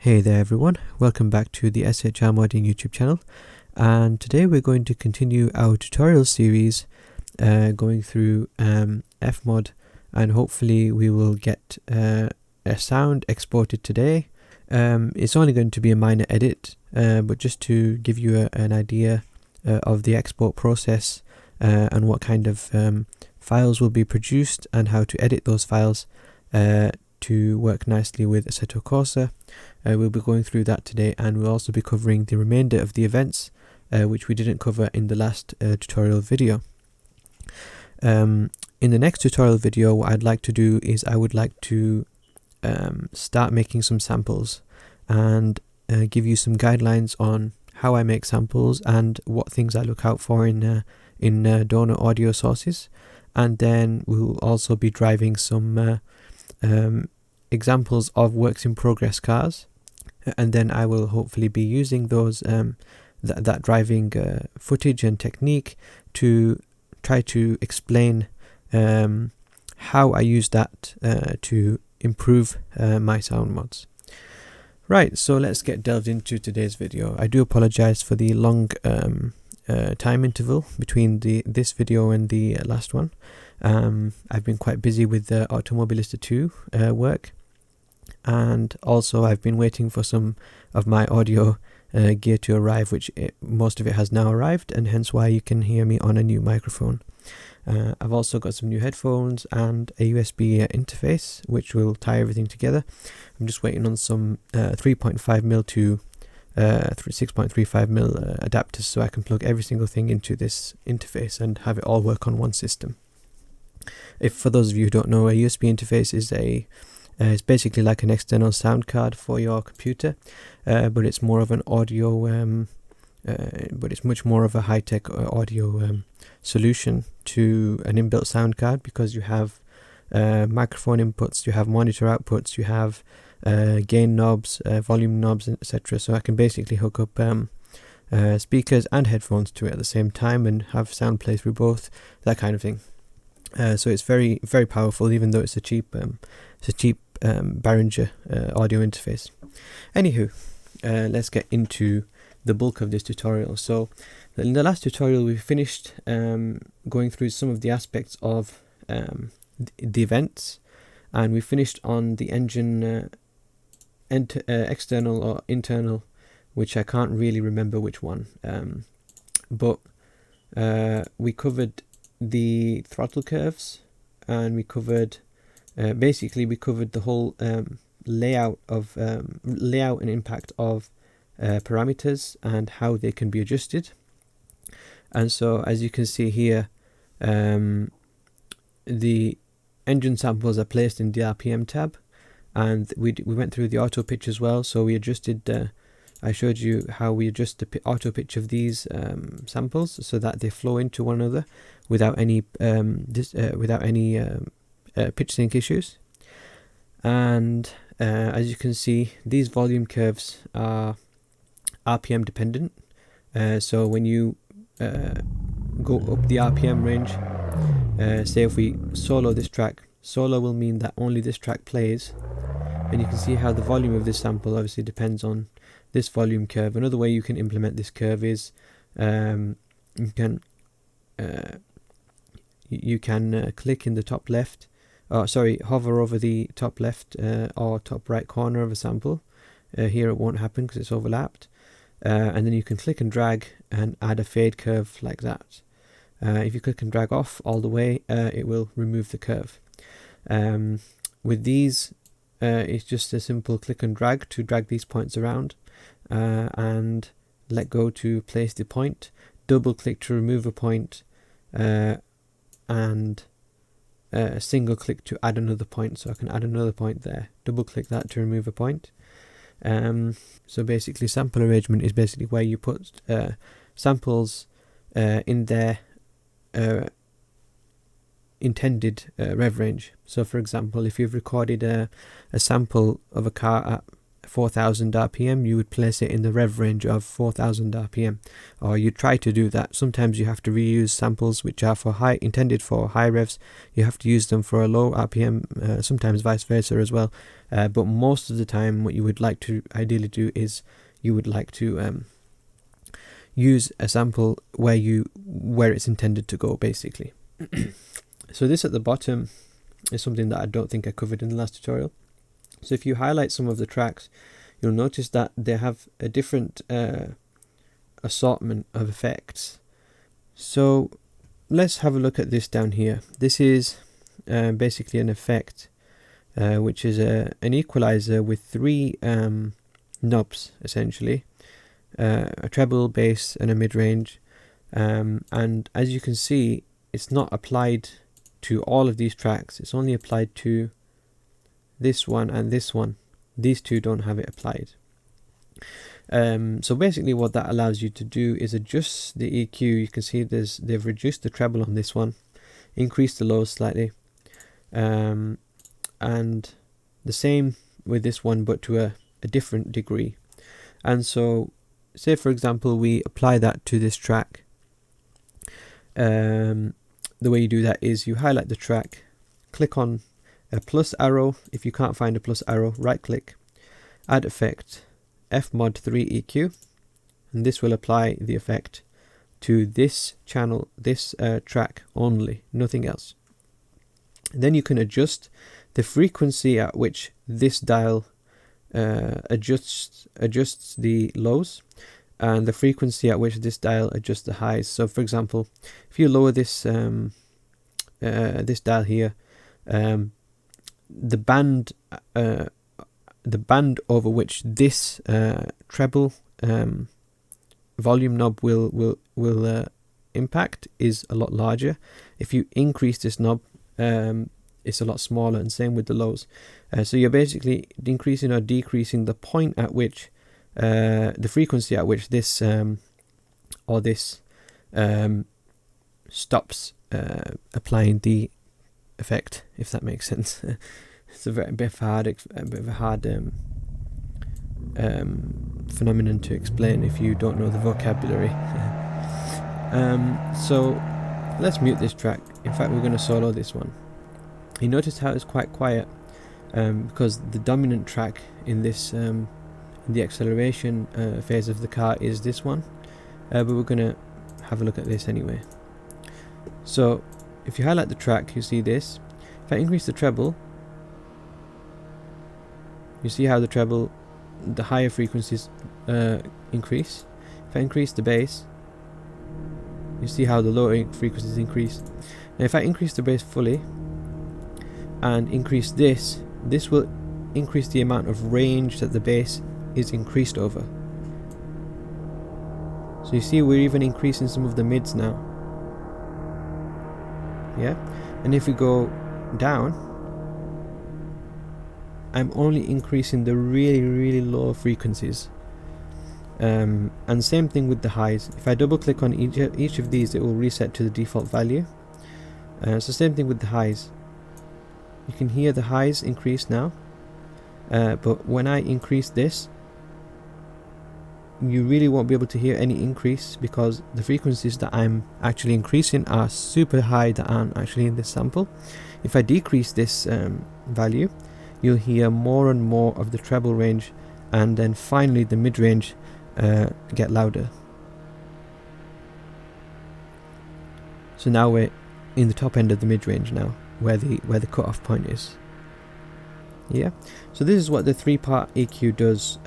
Hey there everyone, welcome back to the SHR Modding YouTube channel, and today we're going to continue our tutorial series going through FMOD, and hopefully we will get a sound exported today. It's only going to be a minor edit, but just to give you an idea of the export process and what kind of files will be produced and how to edit those files to work nicely with Assetto Corsa. We'll be going through that today, and we'll also be covering the remainder of the events which we didn't cover in the last tutorial video. In the next tutorial video, what I'd like to do is I would like to start making some samples and give you some guidelines on how I make samples and what things I look out for in donor audio sources, and then we'll also be driving some examples of works in progress cars, and then I will hopefully be using those that driving footage and technique to try to explain how I use that to improve my sound mods. Right, so let's get delved into today's video. I do apologize for the long time interval between this video and the last one. I've been quite busy with the Automobilista 2 work, and also I've been waiting for some of my audio gear to arrive, which most of it has now arrived, and hence why you can hear me on a new microphone. I've also got some new headphones and a USB interface which will tie everything together. I'm just waiting on some 3.5mm to 6.35mm adapters so I can plug every single thing into this interface and have it all work on one system. If for those of you who don't know, a USB interface is it's basically like an external sound card for your computer, but it's more of an audio, but it's much more of a high-tech audio solution to an inbuilt sound card, because you have microphone inputs, you have monitor outputs, you have gain knobs, volume knobs, etc. So I can basically hook up speakers and headphones to it at the same time and have sound play through both, that kind of thing. So it's very, very powerful, even though it's a cheap Behringer audio interface. Anywho, let's get into the bulk of this tutorial. So in the last tutorial we finished going through some of the aspects of the events, and we finished on the engine external or internal, which I can't really remember which one, but we covered the throttle curves, and we covered basically we covered the whole layout and impact of parameters and how they can be adjusted. And so as you can see here, the engine samples are placed in the RPM tab, and we went through the auto pitch as well. So we adjusted I showed you how we adjust the auto pitch of these samples so that they flow into one another without any pitch sync issues. And as you can see, these volume curves are RPM dependent. So when you go up the RPM range, say if we solo this track, solo will mean that only this track plays, and you can see how the volume of this sample obviously depends on this volume curve. Another way you can implement this curve is you can click in the top left, hover over the top left or top right corner of a sample. Here it won't happen because it's overlapped, and then you can click and drag and add a fade curve like that. If you click and drag off all the way, it will remove the curve. With these, it's just a simple click and drag to drag these points around, and let go to place the point, double click to remove a point, and single click to add another point. So I can add another point there, double click that to remove a point. So basically sample arrangement is basically where you put samples in their intended rev range. So for example, if you've recorded a sample of a car 4000 RPM, you would place it in the rev range of 4000 RPM, or you try to do that. Sometimes you have to reuse samples which are intended for high revs. You have to use them for a low RPM, sometimes vice versa as well. But most of the time, what you would like to ideally do is you would like to use a sample where it's intended to go, basically. So this at the bottom is something that I don't think I covered in the last tutorial. So if you highlight some of the tracks, you'll notice that they have a different assortment of effects. So let's have a look at this down here. This is basically an effect which is an equalizer with 3 knobs, essentially. A treble, bass and a mid-range, and as you can see, it's not applied to all of these tracks. It's only applied to this one and this one. These two don't have it applied. So basically what that allows you to do is adjust the EQ. You can see they've reduced the treble on this one, increased the lows slightly, and the same with this one, but to a different degree. And so say for example we apply that to this track. The way you do that is you highlight the track, click on a plus arrow. If you can't find a plus arrow, right click, add effect, FMOD 3 EQ, and this will apply the effect to this channel, this track only, nothing else. And then you can adjust the frequency at which this dial adjusts the lows, and the frequency at which this dial adjusts the highs. So for example, if you lower this this dial here, the band over which this treble volume knob will impact is a lot larger. If you increase this knob, it's a lot smaller, and same with the lows. So you're basically increasing or decreasing the point at which the frequency at which this or this stops applying the effect, if that makes sense. It's a bit of a hard phenomenon to explain if you don't know the vocabulary. So let's mute this track. In fact, we're going to solo this one. You notice how it's quite quiet, because the dominant track in this the acceleration phase of the car is this one, but we're going to have a look at this anyway. So if you highlight the track, you see this. If I increase the treble, you see how the treble, the higher frequencies increase. If I increase the bass, you see how the lower frequencies increase. Now if I increase the bass fully and increase this, this will increase the amount of range that the bass is increased over. So you see we're even increasing some of the mids now. Yeah, and if we go down, I'm only increasing the really low frequencies. And same thing with the highs. If I double click on each of these, it will reset to the default value. So same thing with the highs. You can hear the highs increase now, but when I increase this, you really won't be able to hear any increase, because the frequencies that I'm actually increasing are super high that aren't actually in this sample. If I decrease this value, you'll hear more and more of the treble range, and then finally the mid-range get louder. So now we're in the top end of the mid-range now, where the cutoff point is. Yeah, so this is what the 3-part EQ does.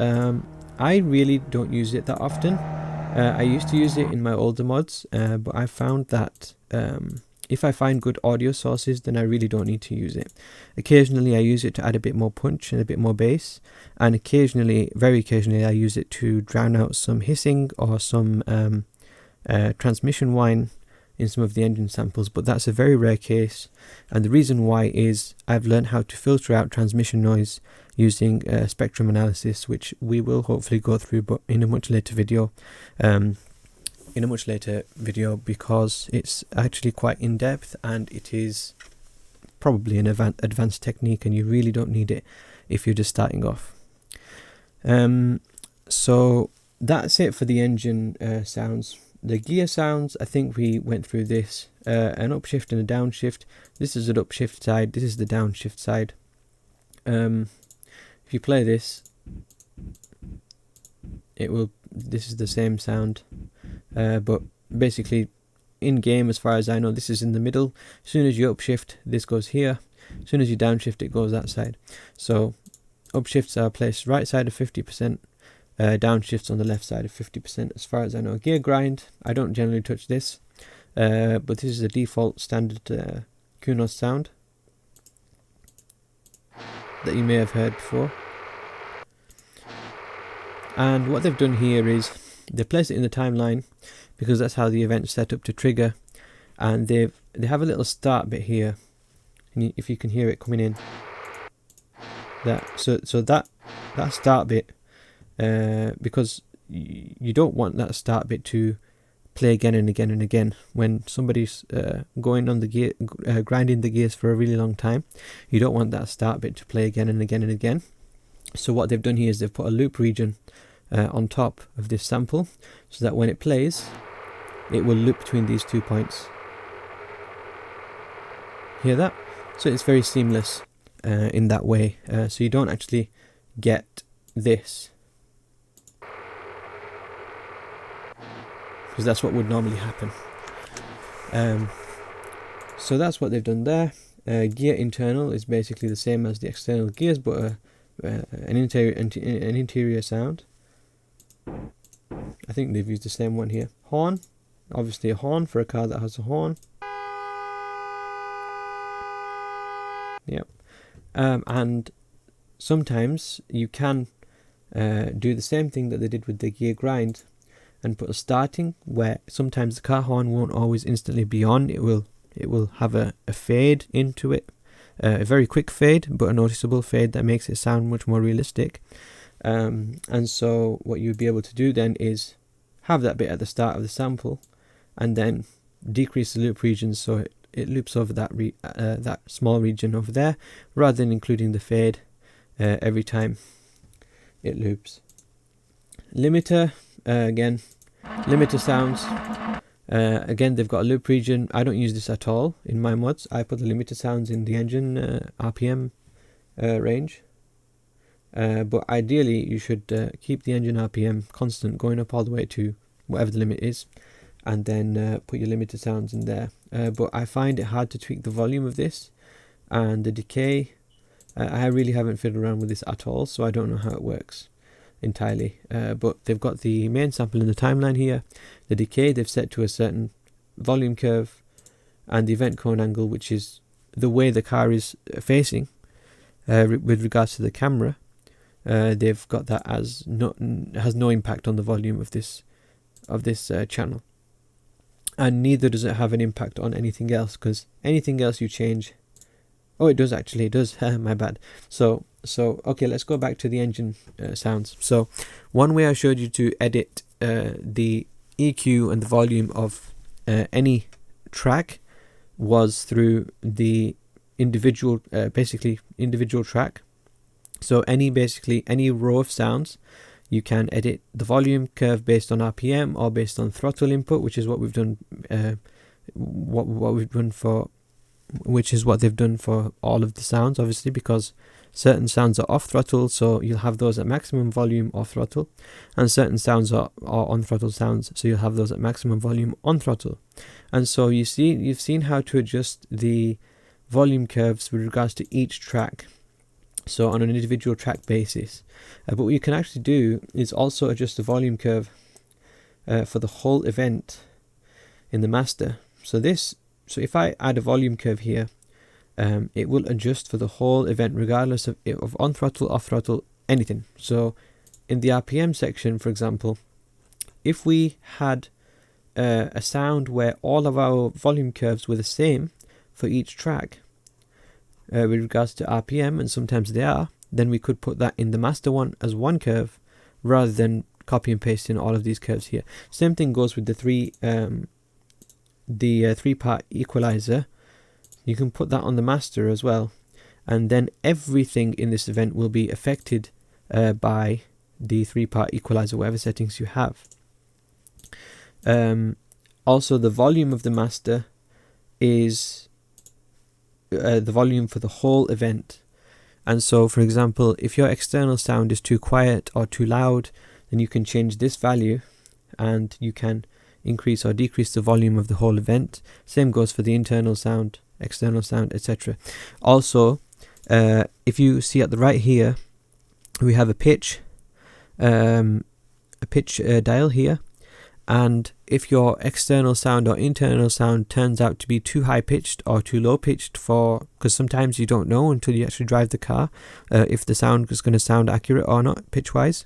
I really don't use it that often. I used to use it in my older mods, but I found that if I find good audio sources, then I really don't need to use it. Occasionally I use it to add a bit more punch and a bit more bass, and occasionally, very occasionally, I use it to drown out some hissing or some transmission whine in some of the engine samples, but that's a very rare case. And the reason why is I've learned how to filter out transmission noise using spectrum analysis, which we will hopefully go through, but in a much later video. Because it's actually quite in depth, and it is probably an advanced technique, and you really don't need it if you're just starting off. So that's it for the engine sounds. The gear sounds, I think we went through this. An upshift and a downshift. This is an upshift side, this is the downshift side. If you play this, this is the same sound, but basically in game, as far as I know, this is in the middle. As soon as you upshift, this goes here. As soon as you downshift, it goes that side. So upshifts are placed right side of 50%, downshifts on the left side of 50%, as far as I know. Gear grind, I don't generally touch this, but this is the default standard Kunos sound that you may have heard before. And what they've done here is they place it in the timeline, because that's how the event's set up to trigger, and they have a little start bit here, and if you can hear it coming in, that start bit, because you don't want that start bit to play again and again and again when somebody's going on the gear, grinding the gears for a really long time. You don't want that start bit to play again and again and again. So what they've done here is they've put a loop region on top of this sample, so that when it plays, it will loop between these 2 points. Hear that? So it's very seamless in that way, so you don't actually get this, because that's what would normally happen. So that's what they've done there. Gear internal is basically the same as the external gears, but an interior sound. I think they've used the same one here. Horn, obviously a horn for a car that has a horn. Yep. And sometimes you can do the same thing that they did with the gear grind and put a starting, where sometimes the car horn won't always instantly be on. It will have a fade into it, a very quick fade, but a noticeable fade that makes it sound much more realistic. And so what you'd be able to do then is have that bit at the start of the sample, and then decrease the loop regions so it loops over that small region over there, rather than including the fade every time it loops. Limiter, again, limiter sounds. Again, they've got a loop region. I don't use this at all in my mods. I put the limiter sounds in the engine RPM range. But ideally you should keep the engine RPM constant, going up all the way to whatever the limit is, and then put your limiter sounds in there. But I find it hard to tweak the volume of this, and the decay, I really haven't fiddled around with this at all, so I don't know how it works entirely. But they've got the main sample in the timeline here. The decay they've set to a certain volume curve, and the event cone angle, which is the way the car is facing with regards to the camera. They've got that as has no impact on the volume of this channel, and neither does it have an impact on anything else, because anything else you change, oh, it does actually, it does. My bad. So okay, let's go back to the engine sounds. So one way I showed you to edit the EQ and the volume of any track was through the individual track. So any row of sounds, you can edit the volume curve based on RPM or based on throttle input, which is what we've done. Which is what they've done for all of the sounds, obviously, because certain sounds are off throttle, so you'll have those at maximum volume off throttle, and certain sounds are on throttle sounds, so you'll have those at maximum volume on throttle. And so you've seen how to adjust the volume curves with regards to each track, so on an individual track basis. But what you can actually do is also adjust the volume curve for the whole event in the master. So if I add a volume curve here, it will adjust for the whole event regardless of on throttle, off throttle, anything. So in the RPM section, for example, if we had a sound where all of our volume curves were the same for each track with regards to RPM, and sometimes they are, then we could put that in the master one as one curve rather than copy and pasting all of these curves here. Same thing goes with the three-part equalizer. You can put that on the master as well, and then everything in this event will be affected by the 3-part equalizer, whatever settings you have. Also, the volume of the master is the volume for the whole event. And so, for example, if your external sound is too quiet or too loud, then you can change this value and you can increase or decrease the volume of the whole event. Same goes for the internal sound, external sound, etc. Also, if you see at the right here, we have a pitch dial here, and if your external sound or internal sound turns out to be too high pitched or too low pitched, because sometimes you don't know until you actually drive the car if the sound is going to sound accurate or not pitch wise,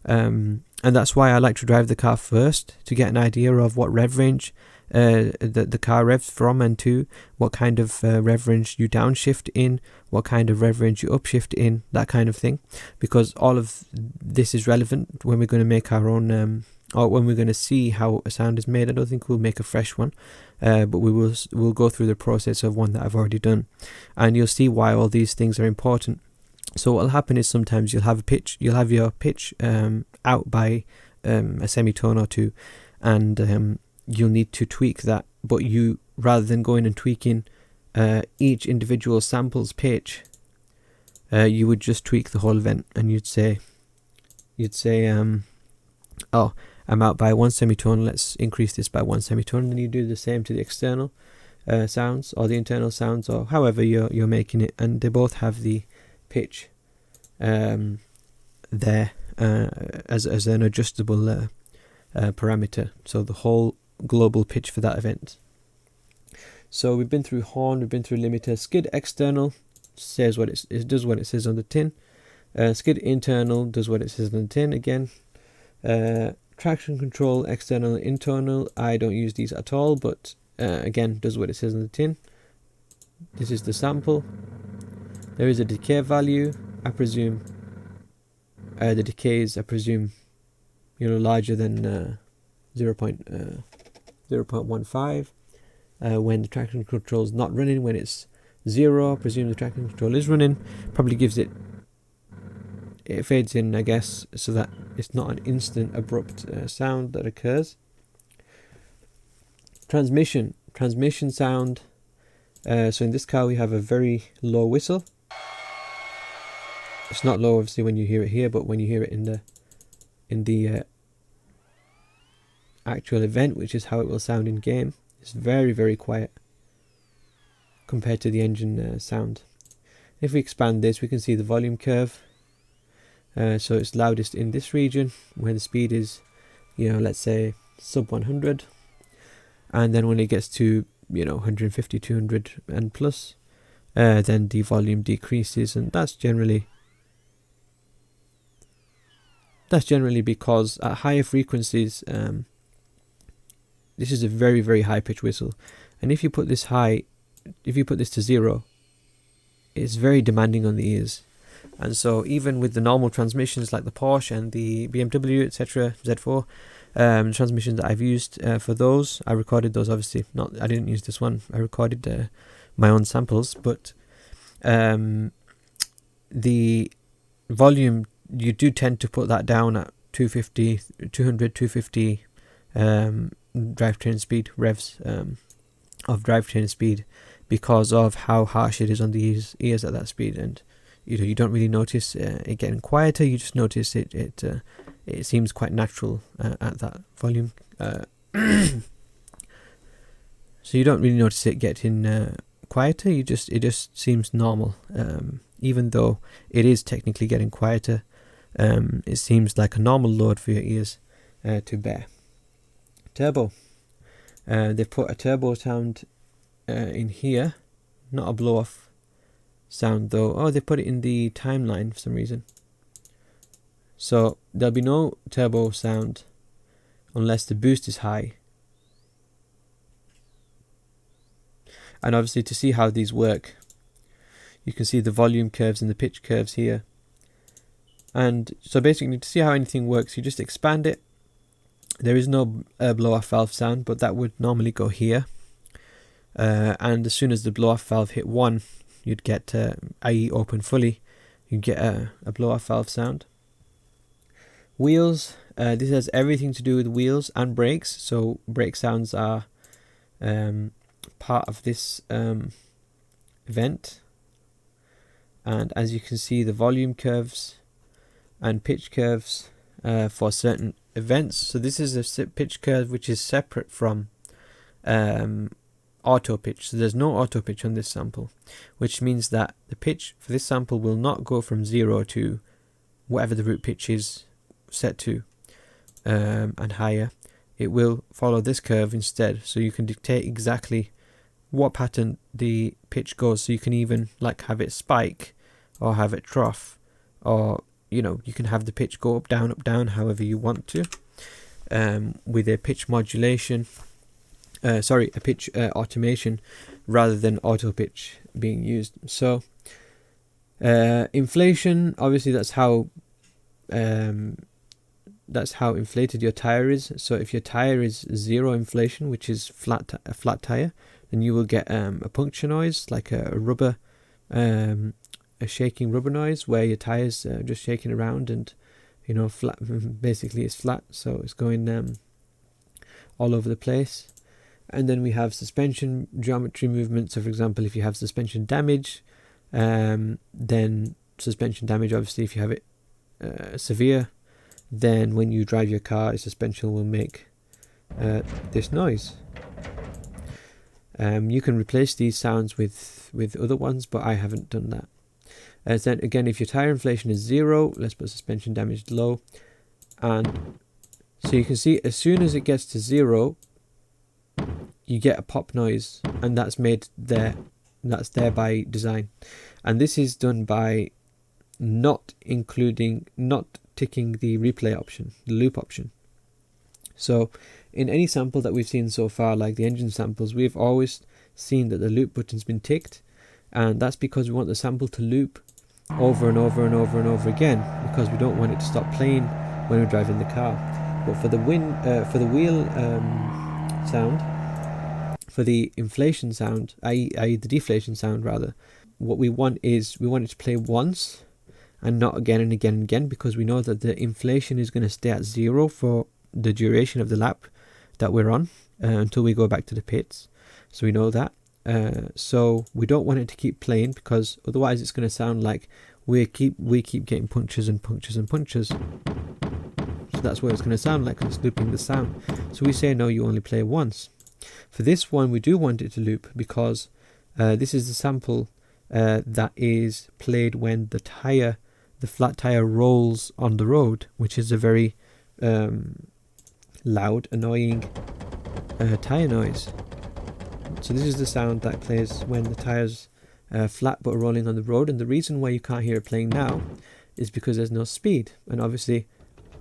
and that's why I like to drive the car first to get an idea of what rev range the car revs from and to, what kind of rev range you downshift in, what kind of rev range you upshift in, that kind of thing, because all of this is relevant when we're going to make our own or when we're going to see how a sound is made. I don't think we'll make a fresh one, but we'll go through the process of one that I've already done, and you'll see why all these things are important. So what will happen is sometimes you'll have your pitch out by a semitone or two, and you'll need to tweak that, but you, rather than going and tweaking each individual sample's pitch, you would just tweak the whole event, and you'd say oh, I'm out by 1 semitone, let's increase this by 1 semitone, and then you do the same to the external sounds or the internal sounds, or however you're making it, and they both have the pitch there as an adjustable parameter, so the whole global pitch for that event. So we've been through horn, we've been through limiter. Skid external says what it does what it says on the tin. Skid internal does what it says on the tin again. Traction control external and internal, I don't use these at all, but again does what it says on the tin. This is the sample. There is a decay value. I presume the decays, I presume, larger than 0.15 when the traction control is not running. When it's 0, I presume the traction control is running. Probably gives it fades in, I guess, so that it's not an instant abrupt sound that occurs. Transmission sound. So in this car we have a very low whistle. It's not low obviously when you hear it here, but when you hear it in the actual event, which is how it will sound in game, it's very, very quiet compared to the engine sound. If we expand this, we can see the volume curve. So it's loudest in this region where the speed is, let's say sub 100, and then when it gets to 150, 200 and plus, then the volume decreases, and that's generally because at higher frequencies, this is a very, very high pitch whistle, and if you put this to 0, it's very demanding on the ears. And so even with the normal transmissions like the Porsche and the BMW, etc., Z4, transmissions that I've used for those, I recorded those obviously. I didn't use this one. I recorded my own samples, but the volume, you do tend to put that down at 200, 250 drivetrain speed, revs of drivetrain speed, because of how harsh it is on the ears at that speed. And you don't really notice it getting quieter. You just notice it seems quite natural at that volume. So you don't really notice it getting quieter. It just seems normal. Even though it is technically getting quieter, it seems like a normal load for your ears to bear. Turbo. They've put a turbo sound in here, not a blow off sound though. Oh, they put it in the timeline for some reason. So there'll be no turbo sound unless the boost is high. And obviously, to see how these work, you can see the volume curves and the pitch curves here. And so basically, to see how anything works, you just expand it. There is no blow-off valve sound, but that would normally go here. And as soon as the blow-off valve hit 1, you'd get, i.e. open fully, you'd get a blow-off valve sound. Wheels, this has everything to do with wheels and brakes, so brake sounds are part of this event. And as you can see, the volume curves and pitch curves for certain events. So this is a pitch curve which is separate from auto pitch. So there's no auto pitch on this sample, which means that the pitch for this sample will not go from 0 to whatever the root pitch is set to and higher. It will follow this curve instead, so you can dictate exactly what pattern the pitch goes. So you can even like have it spike or have it trough, or you know, you can have the pitch go up down however you want to, with a pitch modulation a pitch automation rather than auto pitch being used. So inflation, obviously that's how inflated your tire is. So if your tire is zero inflation, which is a flat tire, then you will get a puncture noise, like a rubber, a shaking rubber noise, where your tires are just shaking around, and you know, flat. Basically, it's flat, so it's going all over the place. And then we have suspension geometry movement. So, for example, if you have suspension damage, then suspension damage, obviously, if you have it severe, then when you drive your car, the suspension will make this noise. You can replace these sounds with other ones, but I haven't done that. Then again, if your tire inflation is 0, let's put suspension damage low, and so you can see as soon as it gets to 0, you get a pop noise, and that's made there. That's there by design, and this is done by not ticking the replay option, the loop option. So in any sample that we've seen so far, like the engine samples, we've always seen that the loop button's been ticked, and that's because we want the sample to loop over and over and over and over again, because we don't want it to stop playing when we're driving the car. But for the wheel sound, for the inflation sound, i.e. the deflation sound rather, what we want is we want it to play once and not again and again and again, because we know that the inflation is going to stay at 0 for the duration of the lap that we're on until we go back to the pits. So we know that. So we don't want it to keep playing, because otherwise it's going to sound like we keep getting punches and punches and punches. So that's what it's going to sound like, it's looping the sound. So we say no, you only play once. For this one, we do want it to loop, because this is the sample that is played when the flat tire rolls on the road, which is a very loud, annoying tire noise. So this is the sound that plays when the tires flat but are rolling on the road, and the reason why you can't hear it playing now is because there's no speed, and obviously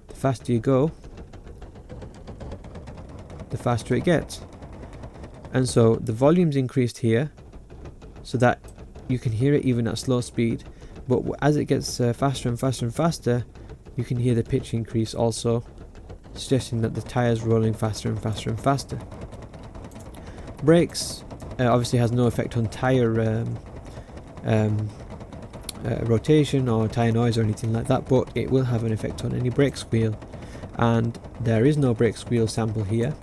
the faster you go, the faster it gets. And so the volume's increased here so that you can hear it even at slow speed, but as it gets faster and faster and faster, you can hear the pitch increase also, suggesting that the tire's rolling faster and faster and faster. Brakes obviously has no effect on tire rotation or tire noise or anything like that, but it will have an effect on any brake squeal, and there is no brake squeal sample here.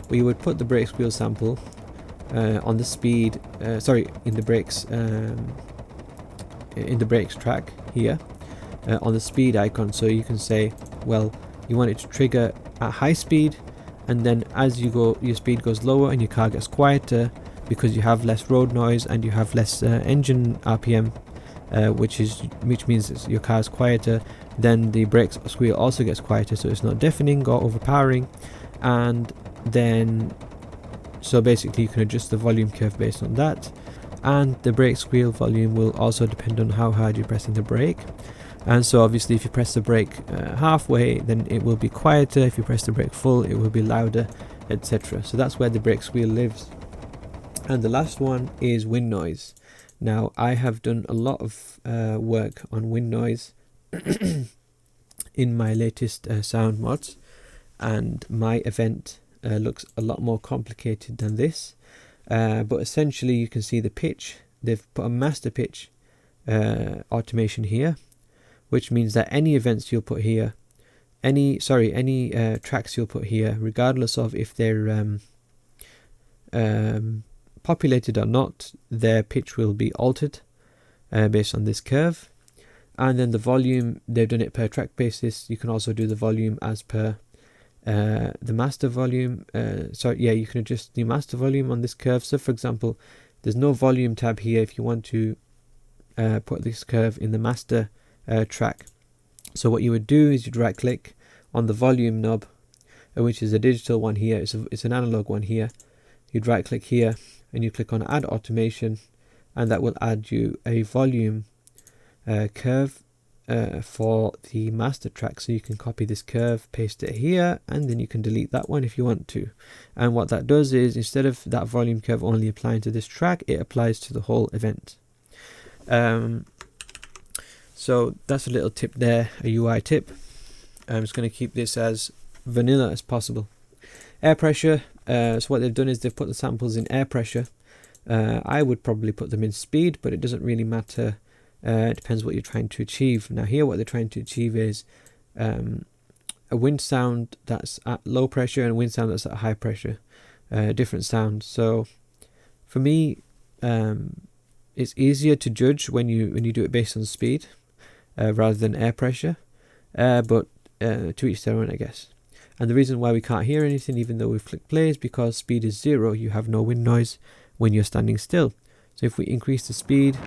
We would put the brake squeal sample on the speed, in the brakes track here on the speed icon. So you can say, well, you want it to trigger at high speed, and then as you go, your speed goes lower and your car gets quieter because you have less road noise and you have less engine RPM, which means your car is quieter. Then the brake squeal also gets quieter, so it's not deafening or overpowering. And then so basically you can adjust the volume curve based on that, and the brake squeal volume will also depend on how hard you're pressing the brake. And so obviously if you press the brake halfway, then it will be quieter. If you press the brake full, it will be louder, etc. So that's where the brake squeal lives. And the last one is wind noise. Now I have done a lot of work on wind noise in my latest sound mods, and my event looks a lot more complicated than this, but essentially you can see the pitch. They've put a master pitch automation here, which means that any events you'll put here, any tracks you'll put here, regardless of if they're populated or not, their pitch will be altered based on this curve. And then the volume, they've done it per track basis. You can also do the volume as per the master volume. You can adjust the master volume on this curve. So for example, there's no volume tab here if you want to put this curve in the master track. So what you would do is you'd right click on the volume knob, which is a digital one here. It's an analog one here. You'd right click here and you click on add automation, and that will add you a volume curve for the master track. So you can copy this curve, paste it here, and then you can delete that one if you want to. And what that does is, instead of that volume curve only applying to this track, it applies to the whole event. So that's a little tip there, a UI tip. I'm just going to keep this as vanilla as possible. Air pressure, so what they've done is they've put the samples in air pressure. I would probably put them in speed, but it doesn't really matter. It depends what you're trying to achieve. Now here what they're trying to achieve is a wind sound that's at low pressure and a wind sound that's at high pressure. Different sounds. So for me, it's easier to judge when you do it based on speed rather than air pressure, but to each their own, I guess. And the reason why we can't hear anything even though we've clicked play is because speed is 0. You have no wind noise when you're standing still. So if we increase the speed,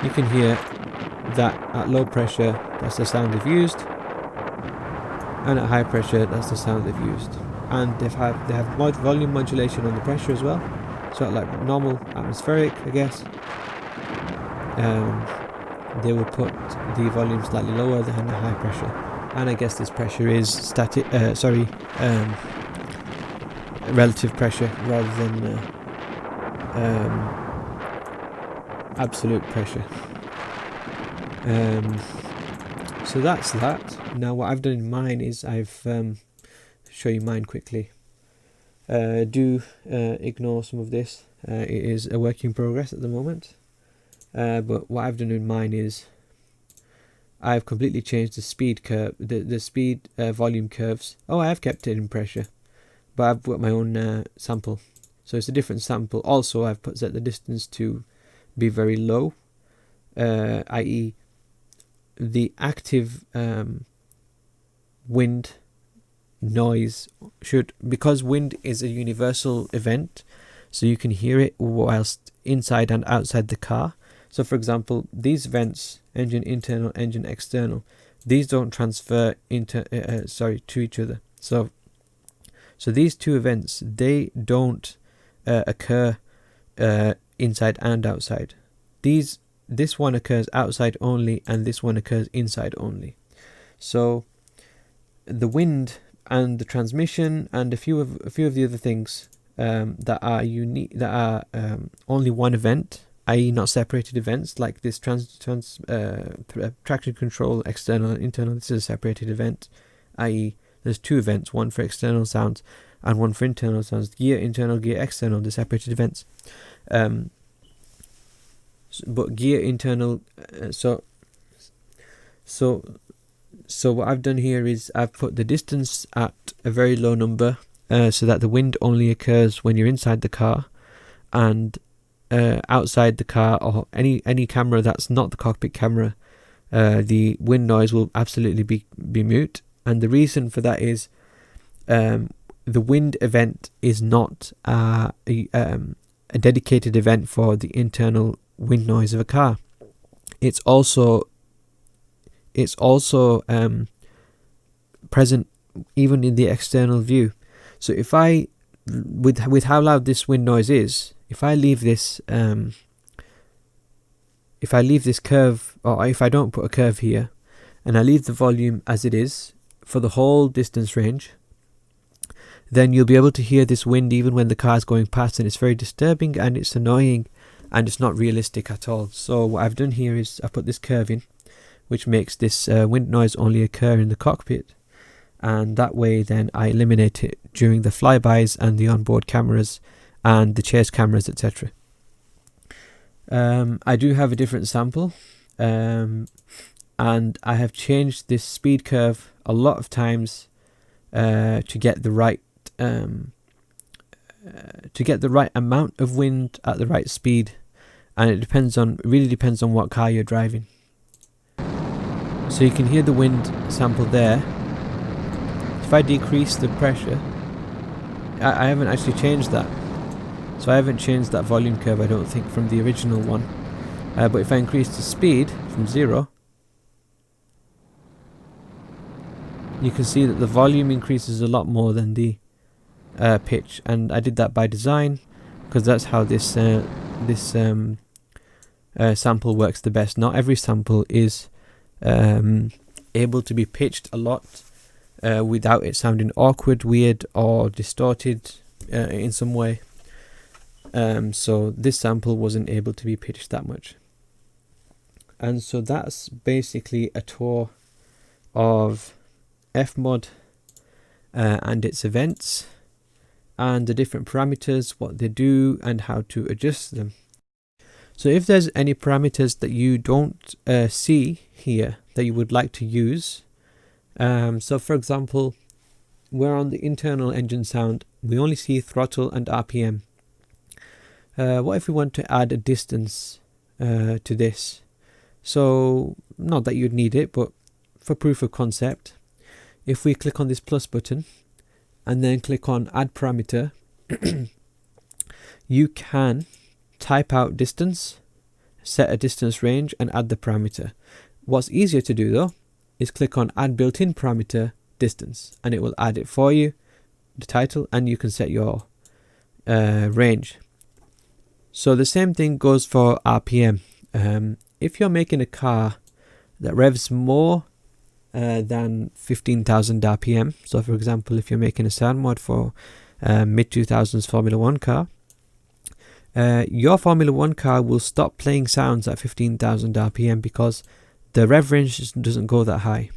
you can hear that at low pressure, that's the sound they've used, and at high pressure, that's the sound they've used. And they have volume modulation on the pressure as well, so like normal atmospheric, I guess. They will put the volume slightly lower than the high pressure, and I guess this pressure is static. Relative pressure rather than absolute pressure. So that's that. Now what I've done in mine is I've show you mine quickly. Do ignore some of this. It is a work in progress at the moment. But what I've done in mine is I've completely changed the speed curve, the speed volume curves. Oh, I have kept it in pressure, but I've put my own sample, so it's a different sample. Also, I've set the distance to be very low, i.e. the active wind noise should, because wind is a universal event, so you can hear it whilst inside and outside the car. So for example, these vents, engine internal, engine external, these don't transfer to each other. So these two events, they don't occur inside and outside. This one occurs outside only, and this one occurs inside only. So the wind and the transmission and a few of the other things that are unique, that are only one event, i.e. not separated events, like this traction control external and internal. This is a separated event, i.e. there's two events, one for external sounds and one for internal sounds. Gear internal, gear external, the separated events. But gear internal, so what I've done here is I've put the distance at a very low number, so that the wind only occurs when you're inside the car, and outside the car or any camera that's not the cockpit camera, the wind noise will absolutely be mute. And the reason for that is the wind event is not a dedicated event for the internal wind noise of a car. It's also present even in the external view. So if I, with how loud this wind noise is, if I leave this curve, or if I don't put a curve here, and I leave the volume as it is for the whole distance range, then you'll be able to hear this wind even when the car is going past, and it's very disturbing and it's annoying and it's not realistic at all. So what I've done here is I put this curve in, which makes this wind noise only occur in the cockpit, and that way then I eliminate it during the flybys and the onboard cameras and the chase cameras, etc. I do have a different sample, and and I have changed this speed curve a lot of times to get the right amount of wind at the right speed, and it really depends on what car you're driving. So you can hear the wind sample there. If I decrease the pressure, I haven't actually changed that. So I haven't changed that volume curve, I don't think, from the original one. But if I increase the speed from 0, you can see that the volume increases a lot more than the pitch, and I did that by design because that's how this sample works the best. Not every sample is able to be pitched a lot without it sounding awkward, weird, or distorted in some way. So this sample wasn't able to be pitched that much. And so that's basically a tour of FMOD and its events and the different parameters, what they do and how to adjust them. So if there's any parameters that you don't see here that you would like to use, so for example, we're on the internal engine sound, we only see throttle and RPM. What if we want to add a distance to this? So not that you'd need it, but for proof of concept, if we click on this plus button and then click on add parameter, you can type out distance, set a distance range and add the parameter. What's easier to do though is click on add built-in parameter distance, and it will add it for you, the title, and you can set your range. So the same thing goes for RPM. If you're making a car that revs more than 15,000 RPM, so for example, if you're making a sound mod for mid-2000s Formula 1 car, your Formula 1 car will stop playing sounds at 15,000 RPM because the rev range doesn't go that high.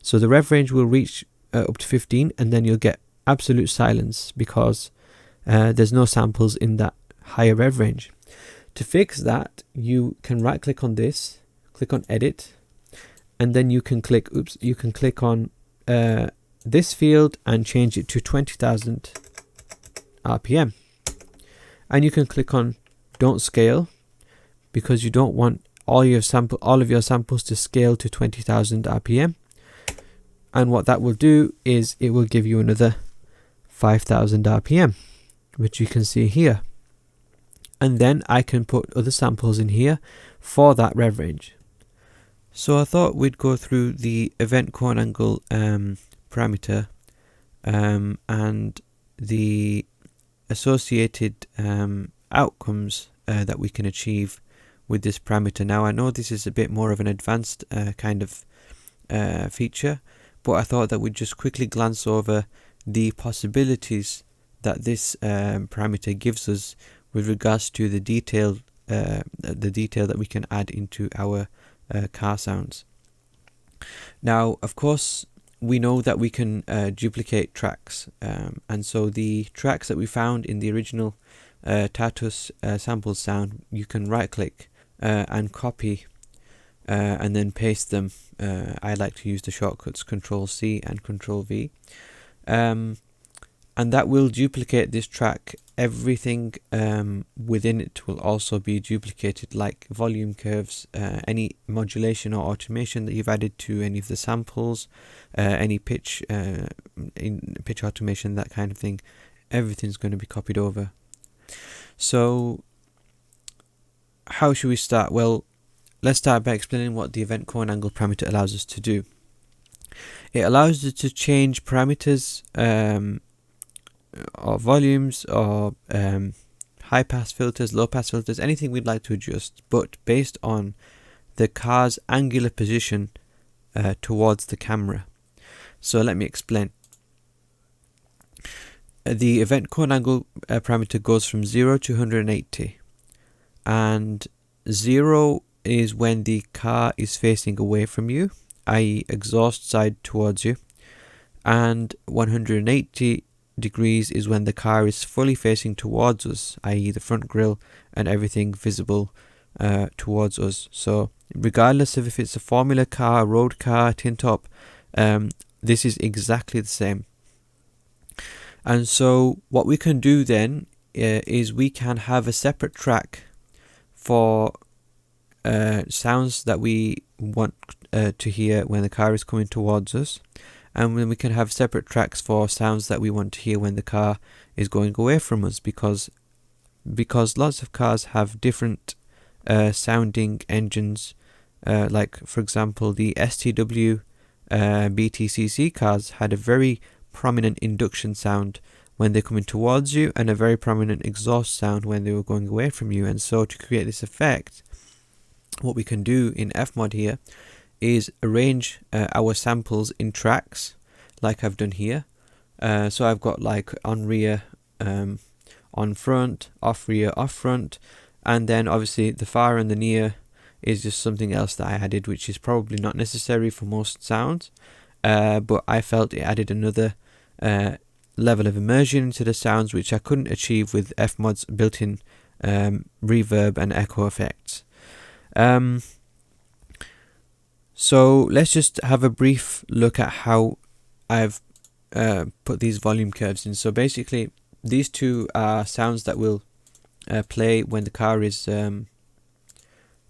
So the rev range will reach up to 15, and then you'll get absolute silence because there's no samples in that higher rev range. To fix that, you can right click on this, click on edit, and then you can click on this field and change it to 20,000 RPM. And you can click on don't scale because you don't want all of your samples to scale to 20,000 RPM. And what that will do is it will give you another 5,000 RPM, which you can see here. And then I can put other samples in here for that rev range. So I thought we'd go through the event cone angle parameter and the associated outcomes that we can achieve with this parameter. Now I know this is a bit more of an advanced kind of feature, but I thought that we'd just quickly glance over the possibilities that this parameter gives us with regards to the detail that we can add into our car sounds. Now, of course, we know that we can duplicate tracks, and so the tracks that we found in the original Tatus sample sound, you can right click and copy and then paste them. I like to use the shortcuts Control C and Control V, and that will duplicate this track. Everything within it will also be duplicated, like volume curves, any modulation or automation that you've added to any of the samples, any pitch automation, that kind of thing. Everything's going to be copied over. So how should we start? Well, let's start by explaining what the event cone angle parameter allows us to do. It allows us to change parameters or volumes or high pass filters, low pass filters, anything we'd like to adjust, but based on the car's angular position towards the camera. So let me explain. The event cone angle parameter goes from 0 to 180, and 0 is when the car is facing away from you, i.e. exhaust side towards you, and 180 degrees is when the car is fully facing towards us, i.e. the front grille and everything visible towards us. So regardless of if it's a formula car, road car, tin top, this is exactly the same. And so what we can do then is we can have a separate track for sounds that we want to hear when the car is coming towards us, and then we can have separate tracks for sounds that we want to hear when the car is going away from us, because lots of cars have different sounding engines, like for example the STW BTCC cars had a very prominent induction sound when they're coming towards you and a very prominent exhaust sound when they were going away from you. And so to create this effect, what we can do in FMOD here is arrange our samples in tracks like I've done here. So I've got like on rear, on front, off rear, off front, and then obviously the far and the near is just something else that I added, which is probably not necessary for most sounds, but I felt it added another level of immersion into the sounds, which I couldn't achieve with FMOD's built-in reverb and echo effects. So let's just have a brief look at how I've put these volume curves in. So basically these two are sounds that will play when the car is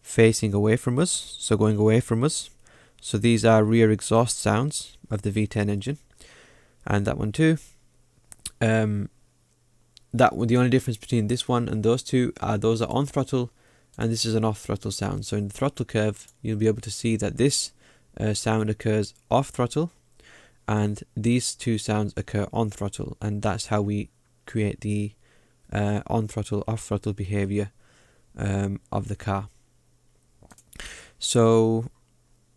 facing away from us, so going away from us. So these are rear exhaust sounds of the V10 engine, and that one too. The only difference between this one and those two are those are on throttle and this is an off throttle sound. So in the throttle curve you'll be able to see that this sound occurs off throttle and these two sounds occur on throttle, and that's how we create the on throttle off throttle behavior of the car. So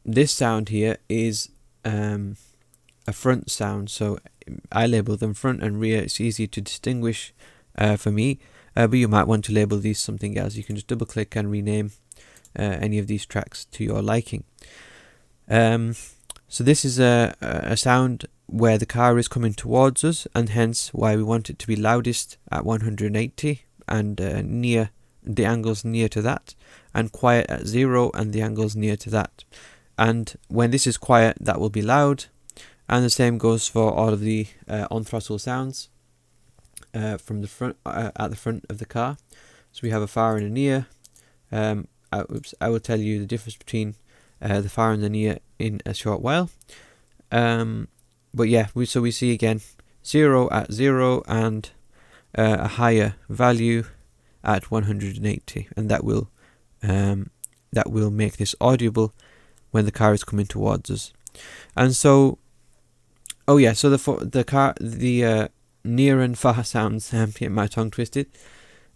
this sound here is a front sound, so I label them front and rear. It's easy to distinguish for me, but you might want to label these something else. You can just double click and rename any of these tracks to your liking. So this is a sound where the car is coming towards us, and hence why we want it to be loudest at 180 and near the angles near to that, and quiet at 0 and the angles near to that. And when this is quiet, that will be loud, and the same goes for all of the on throttle sounds from the front at the front of the car. So we have a far and a near. I will tell you the difference between the far and the near in a short while. But yeah, we see again 0 at 0 and a higher value at 180, and that will make this audible when the car is coming towards us. And so, oh yeah, so the near and far sounds, get my tongue twisted.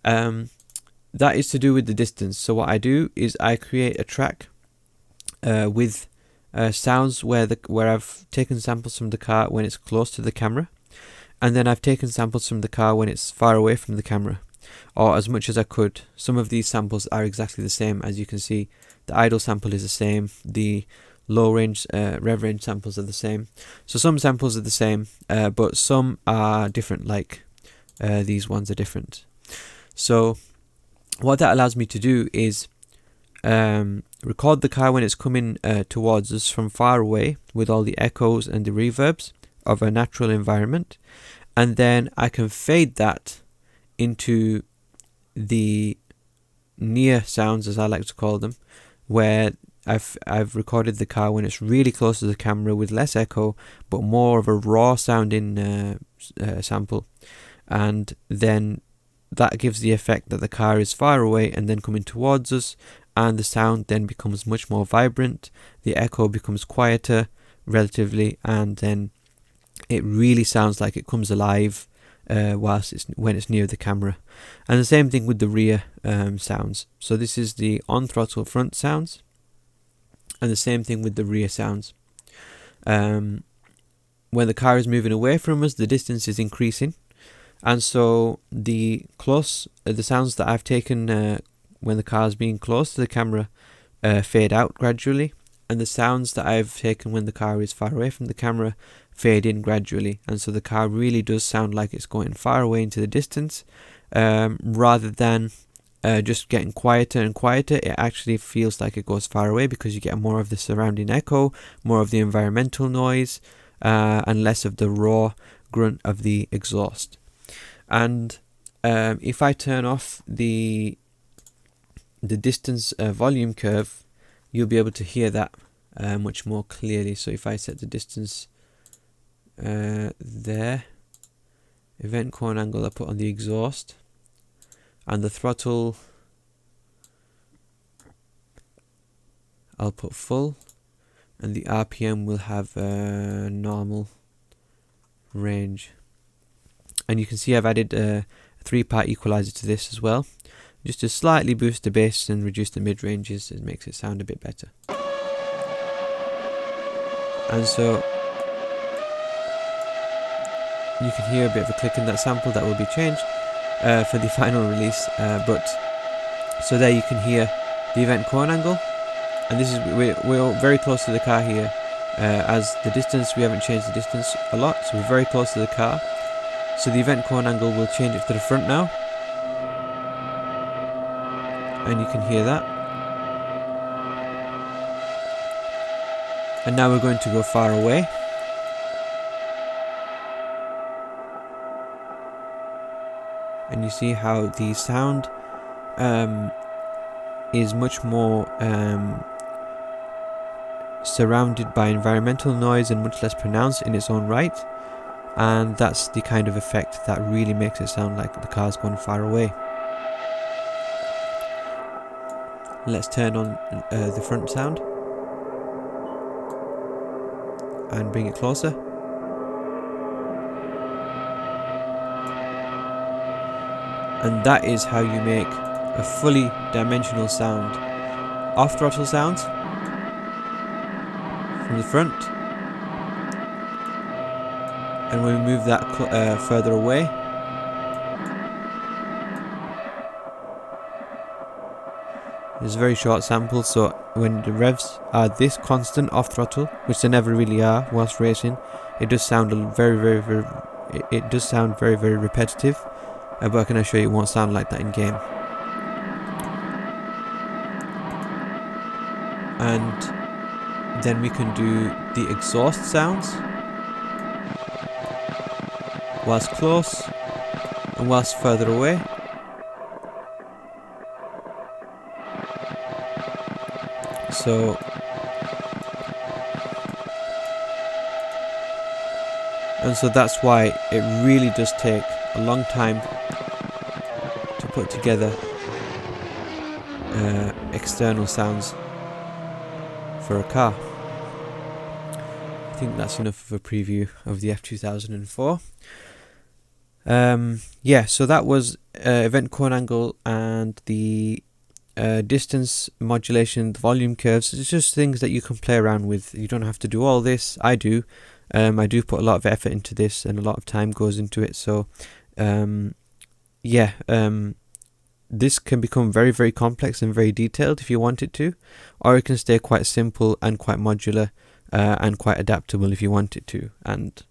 That is to do with the distance. So what I do is I create a track with sounds where I've taken samples from the car when it's close to the camera, and then I've taken samples from the car when it's far away from the camera, or as much as I could. Some of these samples are exactly the same, as you can see. The idle sample is the same, the low range rev range samples are the same. So some samples are the same, but some are different, like these ones are different. So what that allows me to do is record the car when it's coming towards us from far away with all the echoes and the reverbs of a natural environment, and then I can fade that into the near sounds, as I like to call them, where I've recorded the car when it's really close to the camera with less echo but more of a raw sounding sample, and then that gives the effect that the car is far away and then coming towards us, and the sound then becomes much more vibrant, the echo becomes quieter relatively, and then it really sounds like it comes alive when it's near the camera. And the same thing with the rear sounds. So this is the on throttle front sounds, and the same thing with the rear sounds. When the car is moving away from us, the distance is increasing, and so the sounds that I've taken when the car is being close to the camera fade out gradually, and the sounds that I've taken when the car is far away from the camera fade in gradually. And so the car really does sound like it's going far away into the distance, rather than just getting quieter and quieter, it actually feels like it goes far away, because you get more of the surrounding echo, more of the environmental noise, and less of the raw grunt of the exhaust. And if I turn off the distance volume curve, you'll be able to hear that much more clearly. So if I set the distance there, event cone angle I put on the exhaust, and the throttle I'll put full, and the RPM will have a normal range. And you can see I've added a 3-part equalizer to this as well, just to slightly boost the bass and reduce the mid ranges. It makes it sound a bit better. And so you can hear a bit of a click in that sample that will be changed for the final release. But so there you can hear the event cone angle, and this is we're very close to the car here. As the distance, we haven't changed the distance a lot, so we're very close to the car. So the event cone angle will change it to the front now, and you can hear that. And now we're going to go far away. And you see how the sound is much more surrounded by environmental noise and much less pronounced in its own right. And that's the kind of effect that really makes it sound like the car's going far away. Let's turn on the front sound and bring it closer. And that is how you make a fully dimensional sound. Off throttle sounds from the front, and when we move that further away, there's a very short sample, so when the revs are this constant off throttle, which they never really are whilst racing, it does sound very repetitive. But I can assure you it won't sound like that in game. And then we can do the exhaust sounds whilst close and whilst further away. So that's why it really does take a long time to put together external sounds for a car. I think that's enough of a preview of the F2004. Yeah, so that was event cone angle and the distance modulation, the volume curves. It's just things that you can play around with. You don't have to do all this. I do. I do put a lot of effort into this, and a lot of time goes into it. So this can become very complex and very detailed if you want it to, or it can stay quite simple and quite modular and quite adaptable if you want it to. And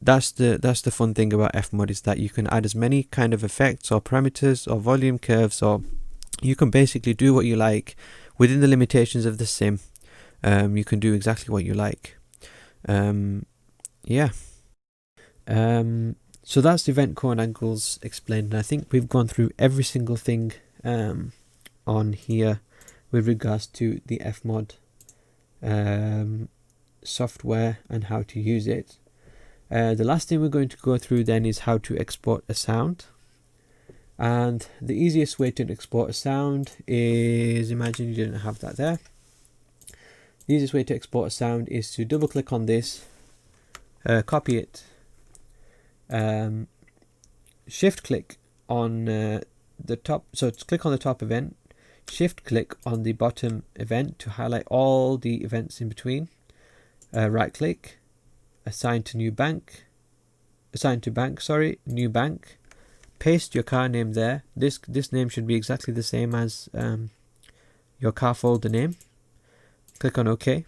that's the fun thing about FMOD, is that you can add as many kind of effects or parameters or volume curves, or you can basically do what you like within the limitations of the sim. You can do exactly what you like. So that's the event cone angles explained, and I think we've gone through every single thing on here with regards to the FMOD software and how to use it. The last thing we're going to go through then is how to export a sound. And the easiest way to export a sound is, imagine you didn't have that there. The easiest way to export a sound is to double click on this, copy it, shift click on the top, so click on the top event, shift click on the bottom event to highlight all the events in between, right click, assign to bank, new bank, paste your car name there. This name should be exactly the same as your car folder name. Click on OK.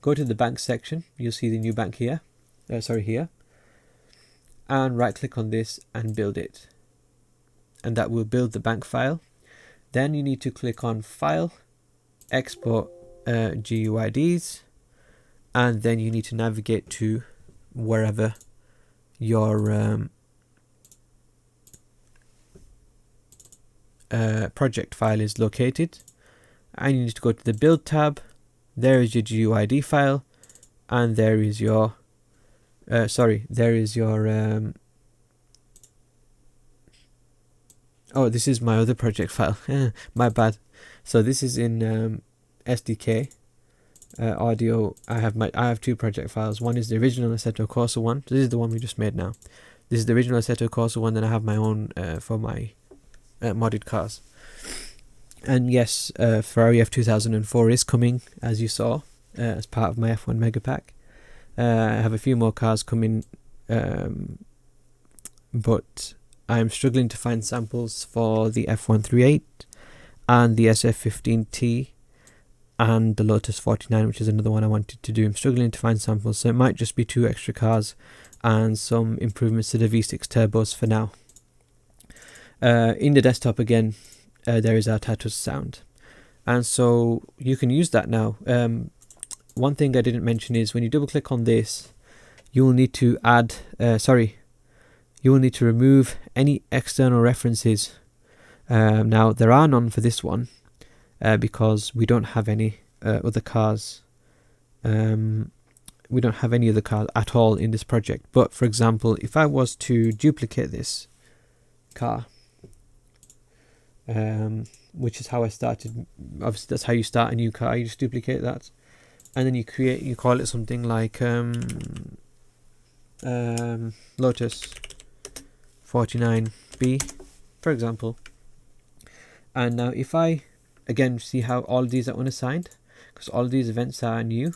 Go to the bank section. You'll see the new bank here. Here. And right click on this and build it. and that will build the bank file. Then you need to click on File, Export GUIDs, and then you need to navigate to wherever your project file is located, and you need to go to the Build tab. There is your GUID file, and there is your oh, this is my other project file. My bad. So this is in SDK audio. I have two project files. One is the original Assetto Corsa one. So this is the one we just made now. This is the original Assetto Corsa one. Then I have my own for my modded cars. And yes, Ferrari F2004 is coming, as you saw, as part of my F1 Mega Pack. I have a few more cars coming, but I'm struggling to find samples for the F138 and the SF15T and the Lotus 49, which is another one I wanted to do. I'm struggling to find samples, so it might just be 2 extra cars and some improvements to the V6 turbos for now. In the desktop again, there is our Tatus sound, and so you can use that now. One thing I didn't mention is when you double click on this, you will need to add you will need to remove any external references. Now there are none for this one because we don't have any other cars. We don't have any other cars at all in this project. But for example, if I was to duplicate this car, which is how I started. Obviously that's how you start a new car. You just duplicate that, and then you call it something like Lotus 49B, for example. And now if I again see how all of these are unassigned, because all of these events are new.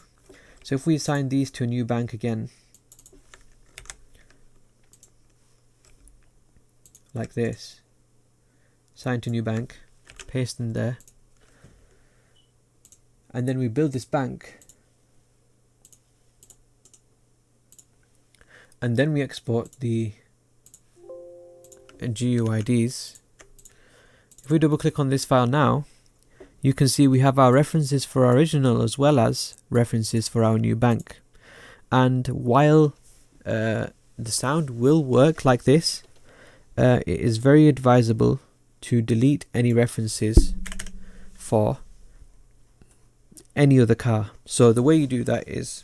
So if we assign these to a new bank again, like this, assign to new bank, paste in there, and then we build this bank, and then we export the GUIDs. If we double click on this file now, you can see we have our references for our original as well as references for our new bank. And while the sound will work like this, it is very advisable to delete any references for any other car. So the way you do that is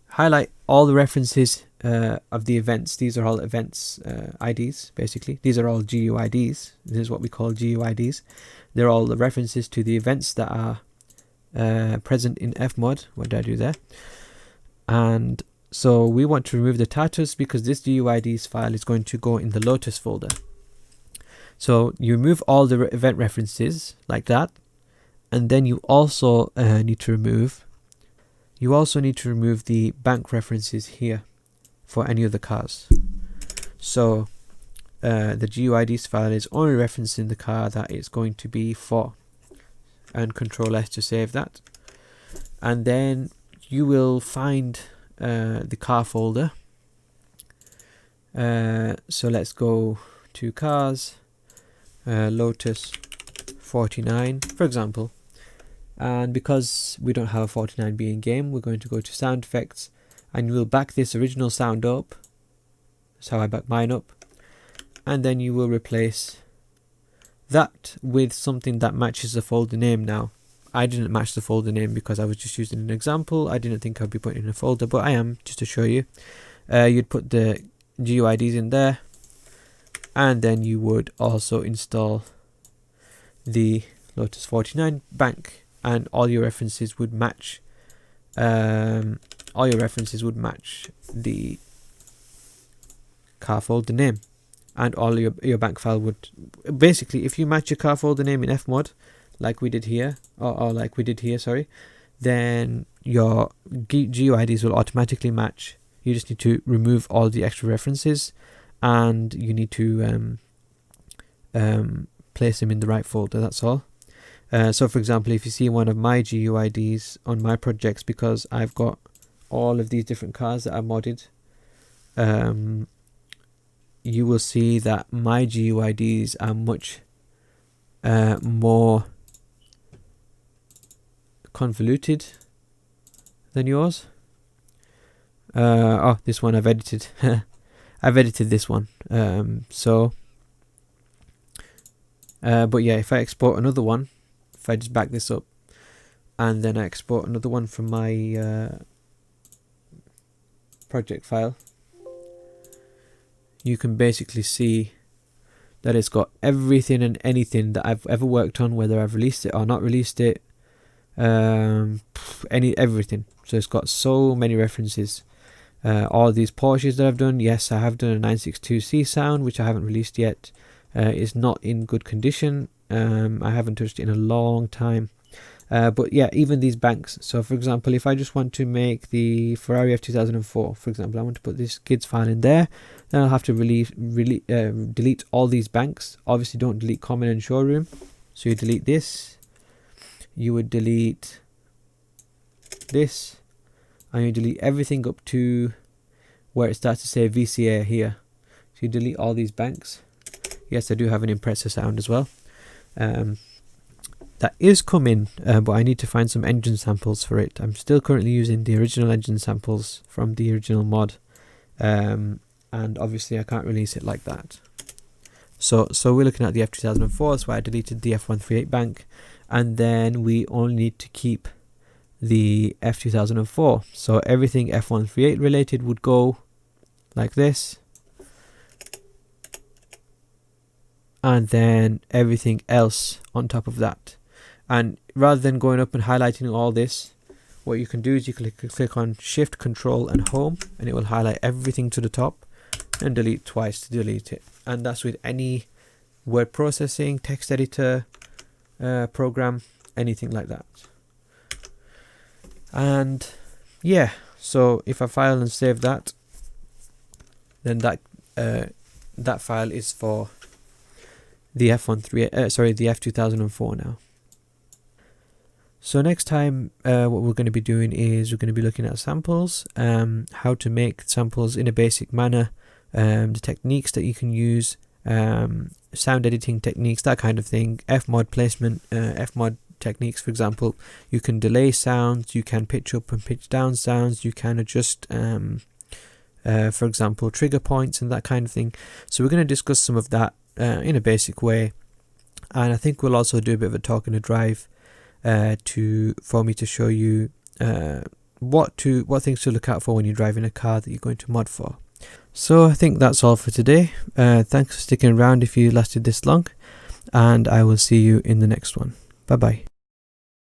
highlight all the references of the events. These are all events IDs, basically. These are all GUIDs. This is what we call GUIDs. They're all the references to the events that are present in FMOD. What did I do there? And so we want to remove the Tatus because this GUIDs file is going to go in the Lotus folder. So you remove all the event references like that, and then you also need to remove the bank references here for any of the cars. So the GUIDs file is only referencing the car that it's going to be for, and Control S to save that. And then you will find the car folder. So let's go to cars, Lotus 49 for example, and because we don't have a 49B in game, we're going to go to sound effects, and you will back this original sound up. That's how I back mine up, and then you will replace that with something that matches the folder name. Now I didn't match the folder name because I was just using an example. I didn't think I'd be putting in a folder, but I am, just to show you. You'd put the GUIDs in there, and then you would also install the Lotus 49 bank, and all your references would match. All your references would match the car folder name, and all your bank file would basically, if you match your car folder name in FMOD like we did here, or like we did here, sorry, then your GUIDs will automatically match. You just need to remove all the extra references, and you need to place them in the right folder. That's all. So for example, if you see one of my GUIDs on my projects, because I've got all of these different cars that are modded, you will see that my GUIDs are much more convoluted than yours. Oh, this one I've edited. I've edited this one. But yeah, if I export another one, if I just back this up, and then I export another one from my project file, you can basically see that it's got everything and anything that I've ever worked on, whether I've released it or not released it, everything. So it's got so many references. All these Porsches that I've done, yes, I have done a 962C sound, which I haven't released yet. It's not in good condition. I haven't touched it in a long time. But yeah, even these banks. So for example, if I just want to make the Ferrari F2004, for example, I want to put this GIDS file in there, then I'll have to delete all these banks. Obviously don't delete common and showroom. So you delete this, you would delete this, and you delete everything up to where it starts to say VCA here. So you delete all these banks. Yes, I do have an Impressor sound as well. That is coming, but I need to find some engine samples for it. I'm still currently using the original engine samples from the original mod, and obviously I can't release it like that. So we're looking at the F2004, so I deleted the F138 bank, and then we only need to keep the F2004. So everything F138 related would go like this, and then everything else on top of that. And rather than going up and highlighting all this, what you can do is you can click on Shift, Control and Home, and it will highlight everything to the top, and delete twice to delete it. And that's with any word processing, text editor, program, anything like that. And yeah, so if I file and save that, then that file is for the the F2004 now. So next time, what we're going to be doing is we're going to be looking at samples, how to make samples in a basic manner, the techniques that you can use, sound editing techniques, that kind of thing, FMOD placement, FMOD techniques. For example, you can delay sounds, you can pitch up and pitch down sounds, you can adjust, for example, trigger points and that kind of thing. So we're going to discuss some of that in a basic way, and I think we'll also do a bit of a talk and a drive for me to show you what things to look out for when you're driving a car that you're going to mod for. So I think that's all for today. Thanks for sticking around if you lasted this long, and I will see you in the next one. Bye bye.